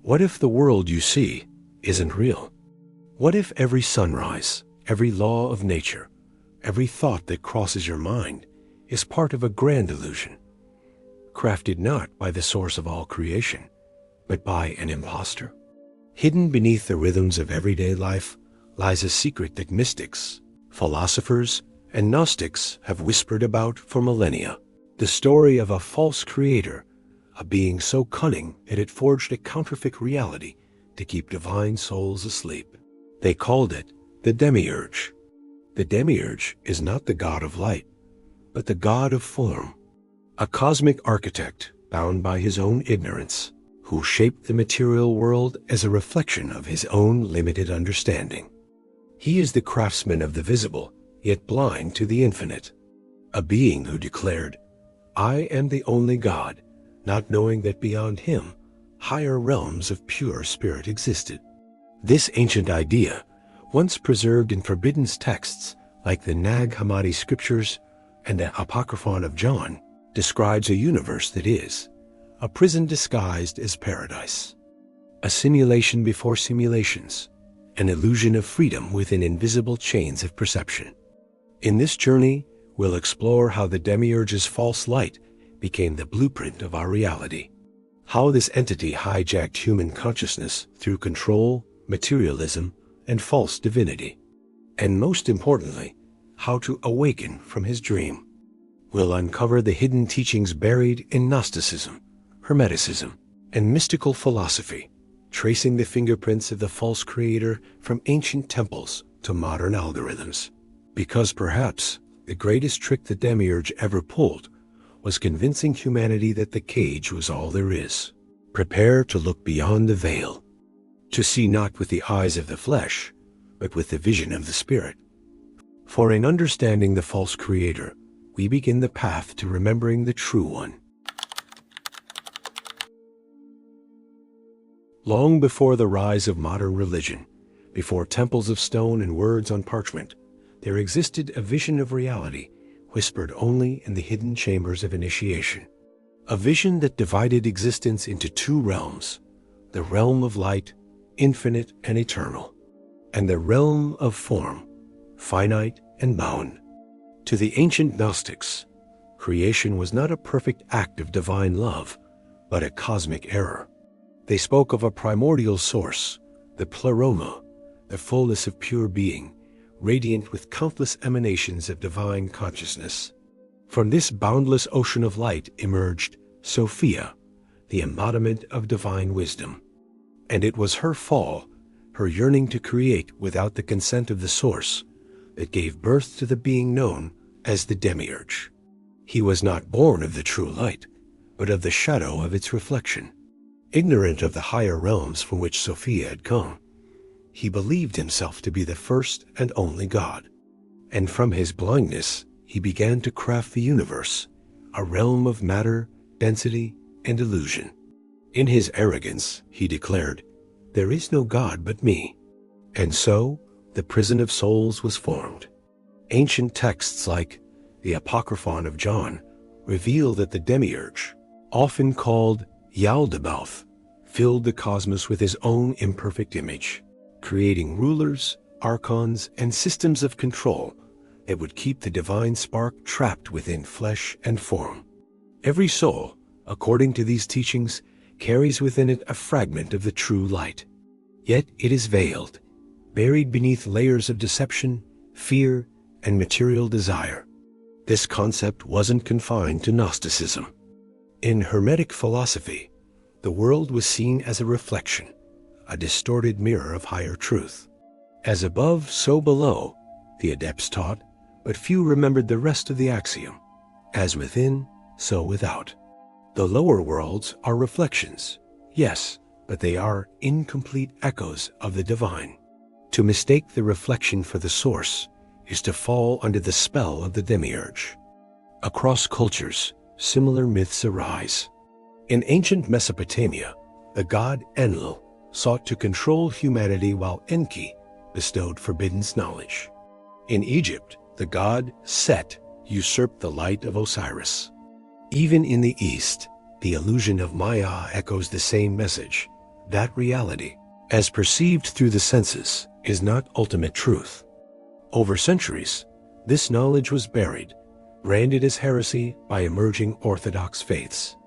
What if the world you see isn't real? What if every sunrise, every law of nature, every thought that crosses your mind is part of a grand illusion, crafted not by the source of all creation, but by an impostor? Hidden beneath the rhythms of everyday life lies a secret that mystics, philosophers, and Gnostics have whispered about for millennia. The story of a false creator, a being so cunning that it forged a counterfeit reality to keep divine souls asleep. They called it the Demiurge. The Demiurge is not the god of light, but the god of form, a cosmic architect bound by his own ignorance, who shaped the material world as a reflection of his own limited understanding. He is the craftsman of the visible, yet blind to the infinite, a being who declared, "I am the only God," not knowing that beyond him, higher realms of pure spirit existed. This ancient idea, once preserved in forbidden texts like the Nag Hammadi scriptures and the Apocryphon of John, describes a universe that is a prison disguised as paradise, a simulation before simulations, an illusion of freedom within invisible chains of perception. In this journey, we'll explore how the Demiurge's false light became the blueprint of our reality, how this entity hijacked human consciousness through control, materialism, and false divinity, and most importantly, how to awaken from his dream. We'll uncover the hidden teachings buried in Gnosticism, Hermeticism, and mystical philosophy, tracing the fingerprints of the false creator from ancient temples to modern algorithms. Because perhaps the greatest trick the Demiurge ever pulled was convincing humanity that the cage was all there is. Prepare to look beyond the veil, to see not with the eyes of the flesh, but with the vision of the spirit. For in understanding the false creator, we begin the path to remembering the true one. Long before the rise of modern religion, before temples of stone and words on parchment, there existed a vision of reality whispered only in the hidden chambers of initiation. A vision that divided existence into two realms, the realm of light, infinite and eternal, and the realm of form, finite and bound. To the ancient Gnostics, creation was not a perfect act of divine love, but a cosmic error. They spoke of a primordial source, the pleroma, the fullness of pure being, radiant with countless emanations of divine consciousness. From this boundless ocean of light emerged Sophia, the embodiment of divine wisdom. And it was her fall, her yearning to create without the consent of the source, that gave birth to the being known as the Demiurge. He was not born of the true light, but of the shadow of its reflection. Ignorant of the higher realms from which Sophia had come, he believed himself to be the first and only God. And from his blindness, he began to craft the universe, a realm of matter, density, and illusion. In his arrogance, he declared, "There is no God but me." And so, the prison of souls was formed. Ancient texts like the Apocryphon of John reveal that the Demiurge, often called Yaldabaoth, filled the cosmos with his own imperfect image, creating rulers, archons, and systems of control that would keep the divine spark trapped within flesh and form. Every soul, according to these teachings, carries within it a fragment of the true light. Yet it is veiled, buried beneath layers of deception, fear, and material desire. This concept wasn't confined to Gnosticism. In Hermetic philosophy, the world was seen as a reflection, a distorted mirror of higher truth. As above, so below, the adepts taught, but few remembered the rest of the axiom. As within, so without. The lower worlds are reflections, yes, but they are incomplete echoes of the divine. To mistake the reflection for the source is to fall under the spell of the Demiurge. Across cultures, similar myths arise. In ancient Mesopotamia, the god Enlil sought to control humanity while Enki bestowed forbidden knowledge. In Egypt, the god Set usurped the light of Osiris. Even in the East, the illusion of Maya echoes the same message, that reality, as perceived through the senses, is not ultimate truth. Over centuries, this knowledge was buried, branded as heresy by emerging orthodox faiths.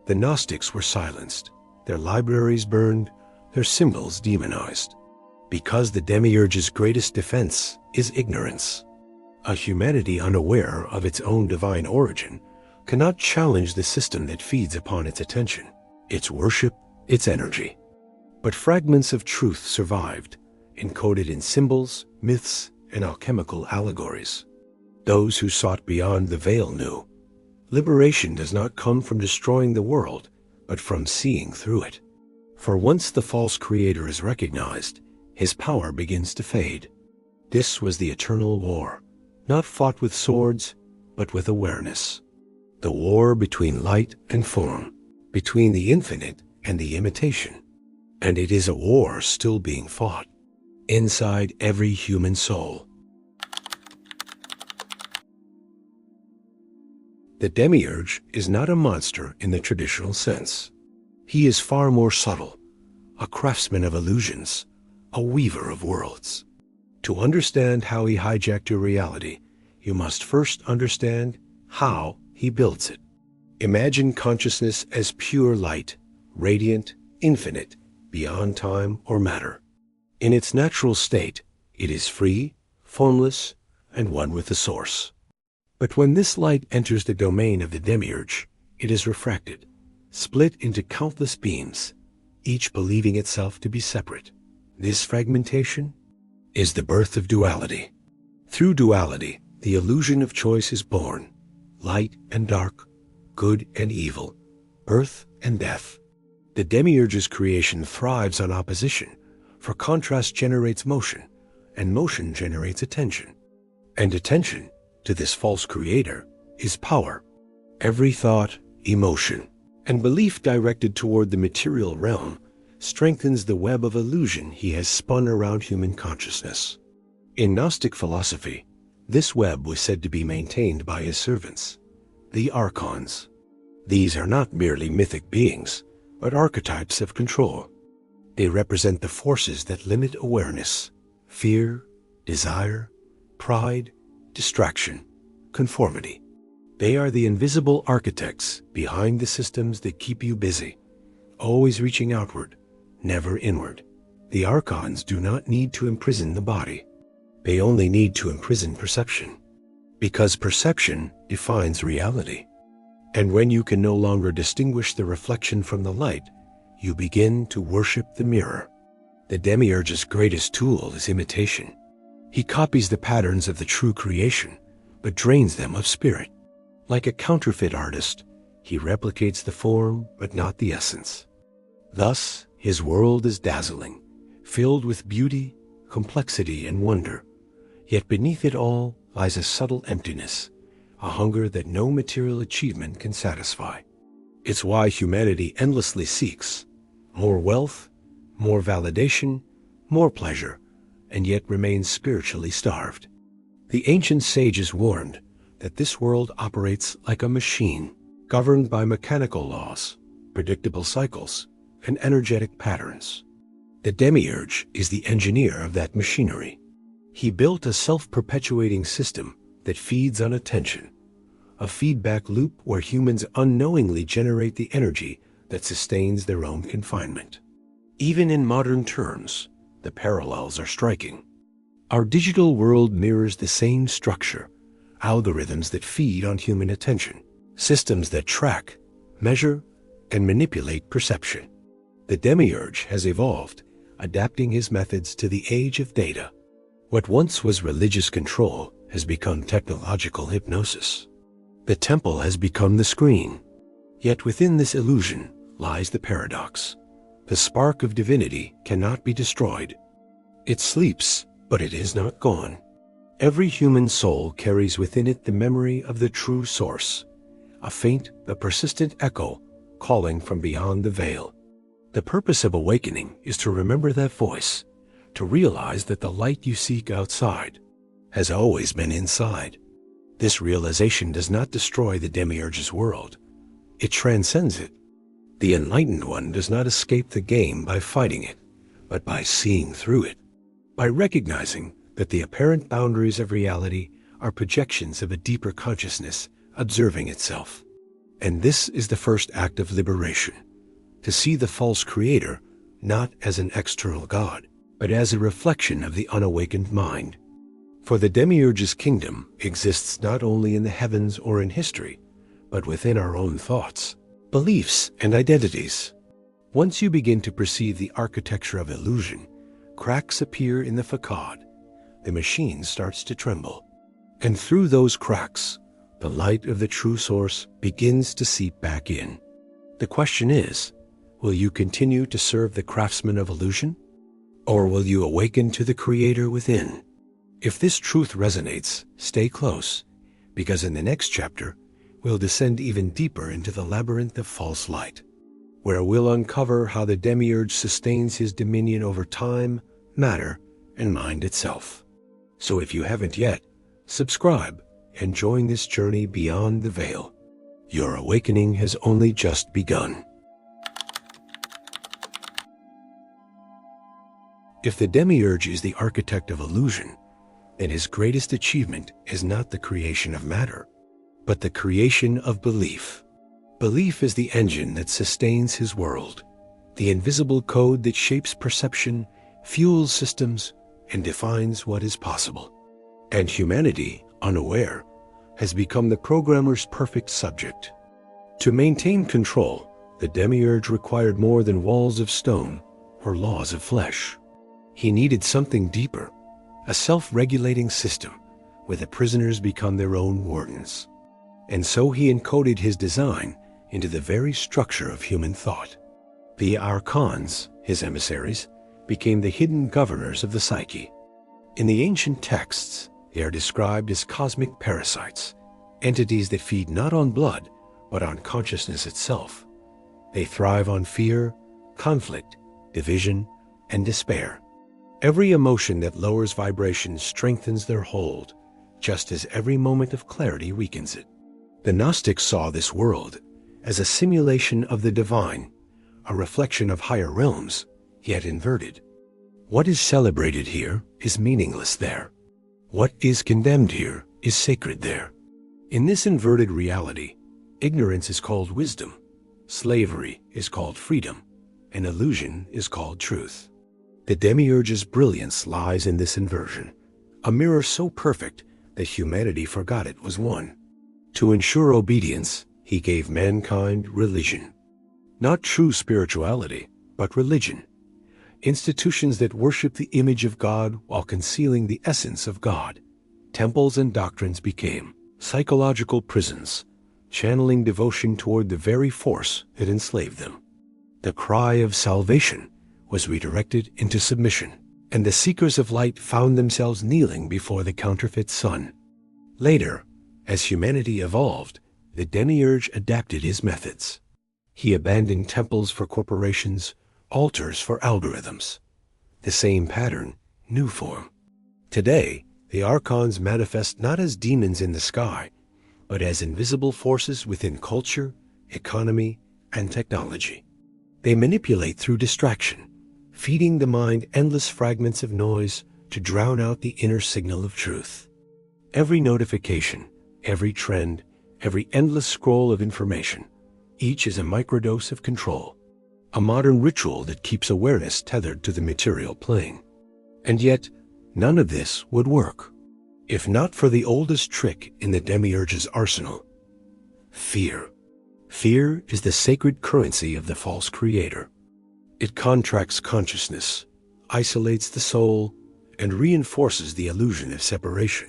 The Gnostics were silenced, their libraries burned, their symbols demonized. Because the Demiurge's greatest defense is ignorance. A humanity unaware of its own divine origin cannot challenge the system that feeds upon its attention, its worship, its energy. But fragments of truth survived, encoded in symbols, myths, and alchemical allegories. Those who sought beyond the veil knew. Liberation does not come from destroying the world, but from seeing through it. For once the false creator is recognized, his power begins to fade. This was the eternal war, not fought with swords, but with awareness. The war between light and form, between the infinite and the imitation. And it is a war still being fought, inside every human soul. The Demiurge is not a monster in the traditional sense. He is far more subtle, a craftsman of illusions, a weaver of worlds. To understand how he hijacked your reality, you must first understand how he builds it. Imagine consciousness as pure light, radiant, infinite, beyond time or matter. In its natural state, it is free, formless, and one with the source. But when this light enters the domain of the Demiurge, it is refracted, split into countless beams, each believing itself to be separate. This fragmentation is the birth of duality. Through duality, the illusion of choice is born, light and dark, good and evil, birth and death. The Demiurge's creation thrives on opposition, for contrast generates motion, and motion generates attention. And attention, to this false creator, is power. Every thought, emotion, and belief directed toward the material realm strengthens the web of illusion he has spun around human consciousness. In Gnostic philosophy, this web was said to be maintained by his servants, the archons. These are not merely mythic beings, but archetypes of control. They represent the forces that limit awareness, fear, desire, pride, distraction, conformity. They are the invisible architects behind the systems that keep you busy, always reaching outward, never inward. The archons do not need to imprison the body. They only need to imprison perception, because perception defines reality. And when you can no longer distinguish the reflection from the light, you begin to worship the mirror. The Demiurge's greatest tool is imitation. He copies the patterns of the true creation, but drains them of spirit. Like a counterfeit artist, he replicates the form, but not the essence. Thus, his world is dazzling, filled with beauty, complexity, and wonder. Yet beneath it all lies a subtle emptiness, a hunger that no material achievement can satisfy. It's why humanity endlessly seeks more wealth, more validation, more pleasure, and yet remains spiritually starved. The ancient sages warned that this world operates like a machine, governed by mechanical laws, predictable cycles, and energetic patterns. The Demiurge is the engineer of that machinery. He built a self-perpetuating system that feeds on attention, a feedback loop where humans unknowingly generate the energy that sustains their own confinement. Even in modern terms, the parallels are striking. Our digital world mirrors the same structure, algorithms that feed on human attention, systems that track, measure, and manipulate perception. The Demiurge has evolved, adapting his methods to the age of data. What once was religious control has become technological hypnosis. The temple has become the screen. Yet within this illusion lies the paradox. The spark of divinity cannot be destroyed. It sleeps, but it is not gone. Every human soul carries within it the memory of the true source, a faint but persistent echo calling from beyond the veil. The purpose of awakening is to remember that voice, to realize that the light you seek outside has always been inside. This realization does not destroy the Demiurge's world. It transcends it. The enlightened one does not escape the game by fighting it, but by seeing through it, by recognizing that the apparent boundaries of reality are projections of a deeper consciousness observing itself. And this is the first act of liberation, to see the false creator not as an external god, but as a reflection of the unawakened mind. For the Demiurge's kingdom exists not only in the heavens or in history, but within our own thoughts, beliefs, and identities. Once you begin to perceive the architecture of illusion, cracks appear in the facade, the machine starts to tremble, and through those cracks, the light of the true source begins to seep back in. The question is, will you continue to serve the craftsman of illusion? Or will you awaken to the creator within? If this truth resonates, stay close, because in the next chapter, we'll descend even deeper into the labyrinth of false light, where we'll uncover how the Demiurge sustains his dominion over time, matter, and mind itself. So if you haven't yet, subscribe and join this journey beyond the veil. Your awakening has only just begun. If the Demiurge is the architect of illusion, then his greatest achievement is not the creation of matter, but the creation of belief. Belief is the engine that sustains his world, the invisible code that shapes perception, fuels systems, and defines what is possible. And humanity, unaware, has become the programmer's perfect subject. To maintain control, the Demiurge required more than walls of stone or laws of flesh. He needed something deeper, a self-regulating system where the prisoners become their own wardens. And so he encoded his design into the very structure of human thought. The archons, his emissaries, became the hidden governors of the psyche. In the ancient texts, they are described as cosmic parasites, entities that feed not on blood, but on consciousness itself. They thrive on fear, conflict, division, and despair. Every emotion that lowers vibration strengthens their hold, just as every moment of clarity weakens it. The Gnostics saw this world as a simulation of the divine, a reflection of higher realms, yet inverted. What is celebrated here is meaningless there. What is condemned here is sacred there. In this inverted reality, ignorance is called wisdom, slavery is called freedom, and illusion is called truth. The Demiurge's brilliance lies in this inversion, a mirror so perfect that humanity forgot it was one. To ensure obedience, he gave mankind religion. Not true spirituality, but religion. Institutions that worship the image of God while concealing the essence of God. Temples and doctrines became psychological prisons, channeling devotion toward the very force that enslaved them. The cry of salvation was redirected into submission, and the seekers of light found themselves kneeling before the counterfeit sun. Later, as humanity evolved, the Demiurge adapted his methods. He abandoned temples for corporations, altars for algorithms. The same pattern, new form. Today, the archons manifest not as demons in the sky, but as invisible forces within culture, economy, and technology. They manipulate through distraction, feeding the mind endless fragments of noise to drown out the inner signal of truth. Every notification, every trend, every endless scroll of information, each is a microdose of control, a modern ritual that keeps awareness tethered to the material plane. And yet, none of this would work, if not for the oldest trick in the Demiurge's arsenal: fear. Fear is the sacred currency of the false creator. It contracts consciousness, isolates the soul, and reinforces the illusion of separation.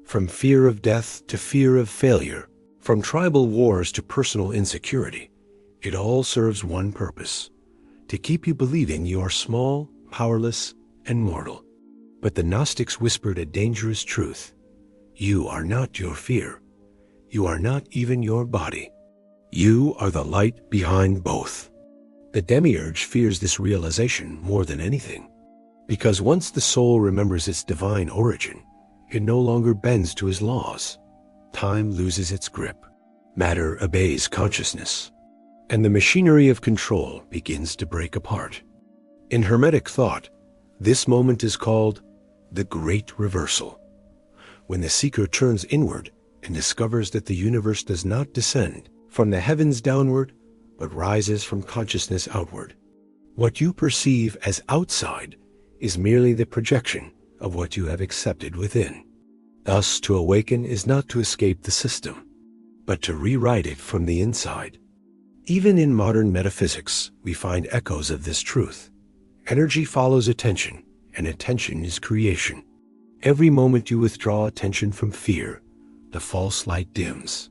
From fear of death to fear of failure, from tribal wars to personal insecurity, it all serves one purpose: to keep you believing you are small, powerless, and mortal. But the Gnostics whispered a dangerous truth: you are not your fear. You are not even your body. You are the light behind both. The Demiurge fears this realization more than anything, because once the soul remembers its divine origin, it no longer bends to his laws. Time loses its grip. Matter obeys consciousness. and the machinery of control begins to break apart. In Hermetic thought, this moment is called the Great Reversal, when the seeker turns inward and discovers that the universe does not descend from the heavens downward, but rises from consciousness outward. What you perceive as outside is merely the projection of what you have accepted within. Thus, to awaken is not to escape the system, but to rewrite it from the inside. Even in modern metaphysics, we find echoes of this truth. Energy follows attention, and attention is creation. Every moment you withdraw attention from fear, the false light dims.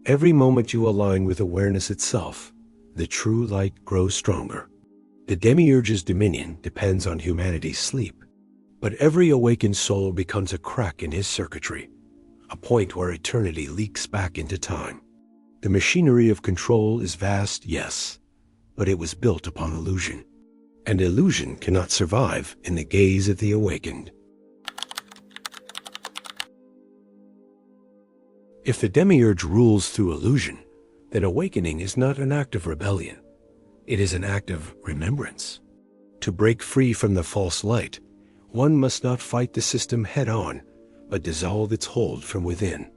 Every moment you align with awareness itself, the true light grows stronger. The Demiurge's dominion depends on humanity's sleep, but every awakened soul becomes a crack in his circuitry, a point where eternity leaks back into time. The machinery of control is vast, yes, but it was built upon illusion, and illusion cannot survive in the gaze of the awakened. If the Demiurge rules through illusion, then awakening is not an act of rebellion. It is an act of remembrance. To break free from the false light, one must not fight the system head-on, but dissolve its hold from within.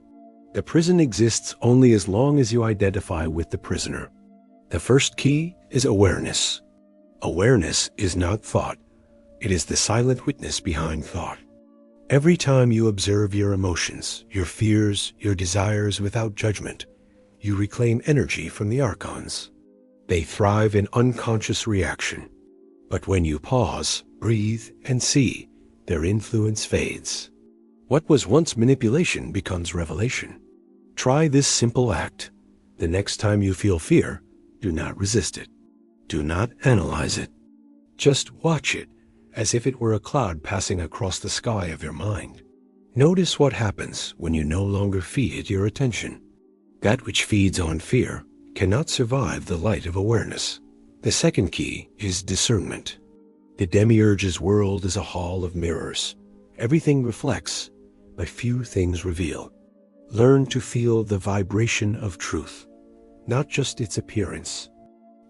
The prison exists only as long as you identify with the prisoner. The first key is awareness. Awareness is not thought. It is the silent witness behind thought. Every time you observe your emotions, your fears, your desires without judgment, you reclaim energy from the archons. They thrive in unconscious reaction. But when you pause, breathe, and see, their influence fades. What was once manipulation becomes revelation. Try this simple act. The next time you feel fear, do not resist it. Do not analyze it. Just watch it, as if it were a cloud passing across the sky of your mind. Notice what happens when you no longer feed it your attention. That which feeds on fear cannot survive the light of awareness. The second key is discernment. The Demiurge's world is a hall of mirrors. Everything reflects, but few things reveal. Learn to feel the vibration of truth, not just its appearance.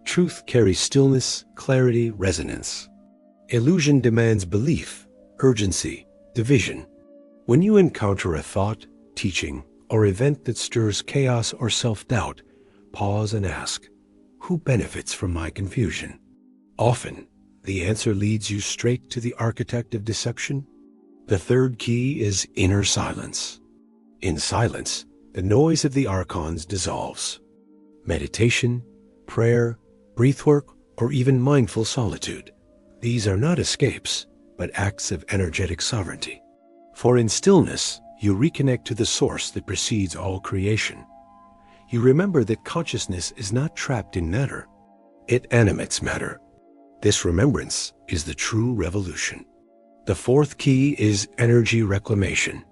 Truth carries stillness, clarity, resonance. Illusion demands belief, urgency, division. When you encounter a thought, teaching, or event that stirs chaos or self-doubt, pause and ask, who benefits from my confusion? Often, the answer leads you straight to the architect of deception. The third key is inner silence. In silence, the noise of the archons dissolves. Meditation, prayer, breathwork, or even mindful solitude. These are not escapes, but acts of energetic sovereignty. For in stillness, you reconnect to the source that precedes all creation. You remember that consciousness is not trapped in matter. It animates matter. This remembrance is the true revolution. The fourth key is energy reclamation.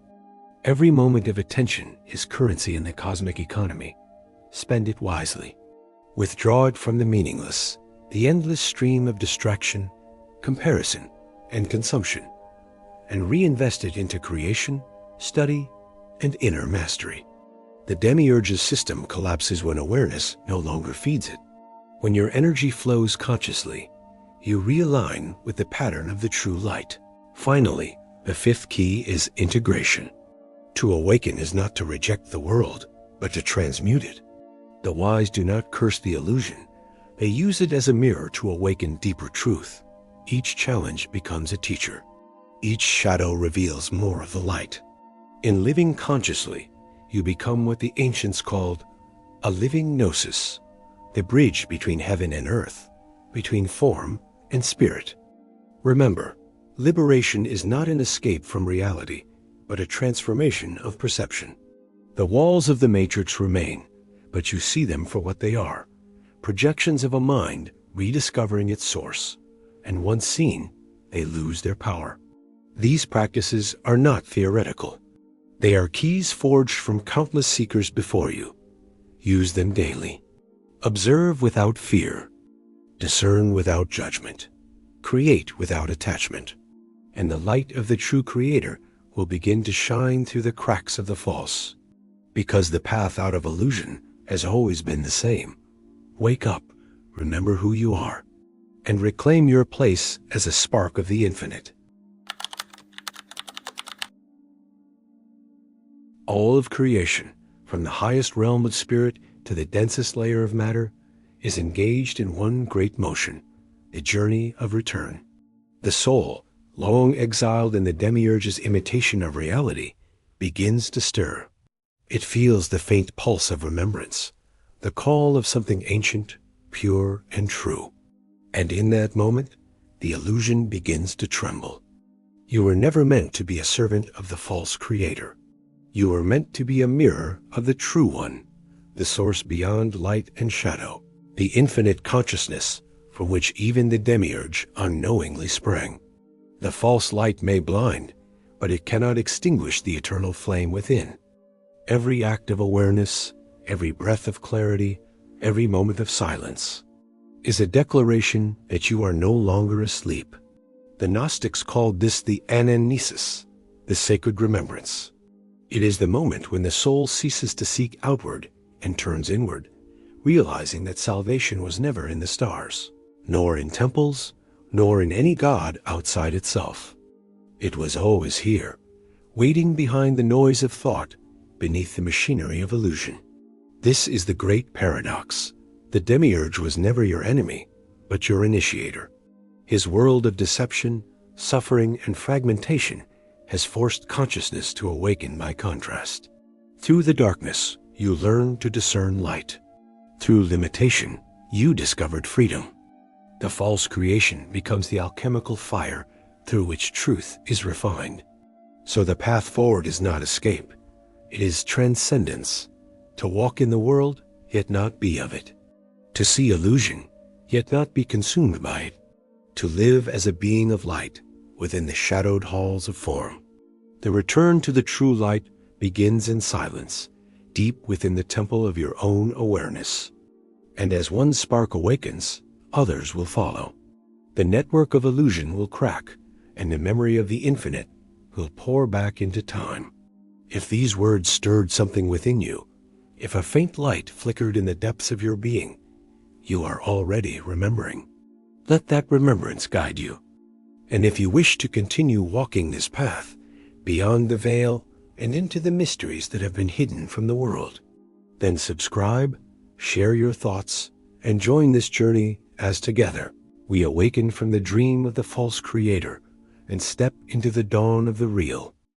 Every moment of attention is currency in the cosmic economy. Spend it wisely. Withdraw it from the meaningless, the endless stream of distraction, comparison, and consumption, and reinvest it into creation, study, and inner mastery. The Demiurge's system collapses when awareness no longer feeds it. When your energy flows consciously, you realign with the pattern of the true light. Finally, the fifth key is integration. To awaken is not to reject the world, but to transmute it. The wise do not curse the illusion. They use it as a mirror to awaken deeper truth. Each challenge becomes a teacher. Each shadow reveals more of the light. In living consciously, you become what the ancients called a living gnosis, the bridge between heaven and earth, between form and spirit. Remember, liberation is not an escape from reality, but a transformation of perception. The walls of the matrix remain, but you see them for what they are, projections of a mind rediscovering its source, and once seen, they lose their power. These practices are not theoretical. They are keys forged from countless seekers before you. Use them daily. Observe without fear. Discern without judgment. Create without attachment. And the light of the true Creator will begin to shine through the cracks of the false. Because the path out of illusion has always been the same. Wake up, remember who you are, and reclaim your place as a spark of the infinite. All of creation, from the highest realm of spirit to the densest layer of matter, is engaged in one great motion, the journey of return. The soul, long exiled in the Demiurge's imitation of reality, begins to stir. It feels the faint pulse of remembrance, the call of something ancient, pure, and true. And in that moment, the illusion begins to tremble. You were never meant to be a servant of the false creator. You were meant to be a mirror of the true one, the source beyond light and shadow, the infinite consciousness from which even the Demiurge unknowingly sprang. The false light may blind, but it cannot extinguish the eternal flame within. Every act of awareness, every breath of clarity, every moment of silence is a declaration that you are no longer asleep. The Gnostics called this the anamnesis, the sacred remembrance. It is the moment when the soul ceases to seek outward and turns inward, realizing that salvation was never in the stars, nor in temples, nor in any god outside itself. It was always here, waiting behind the noise of thought, beneath the machinery of illusion. This is the great paradox. The Demiurge was never your enemy, but your initiator. His world of deception, suffering, and fragmentation has forced consciousness to awaken by contrast. Through the darkness, you learn to discern light. Through limitation, you discovered freedom. The false creation becomes the alchemical fire through which truth is refined. So the path forward is not escape. It is transcendence. To walk in the world, yet not be of it. To see illusion, yet not be consumed by it. To live as a being of light within the shadowed halls of form. The return to the true light begins in silence, deep within the temple of your own awareness. And as one spark awakens, others will follow. The network of illusion will crack, and the memory of the infinite will pour back into time. If these words stirred something within you, if a faint light flickered in the depths of your being, you are already remembering. Let that remembrance guide you. And if you wish to continue walking this path, beyond the veil and into the mysteries that have been hidden from the world, then subscribe, share your thoughts, and join this journey as together we awaken from the dream of the false creator and step into the dawn of the real.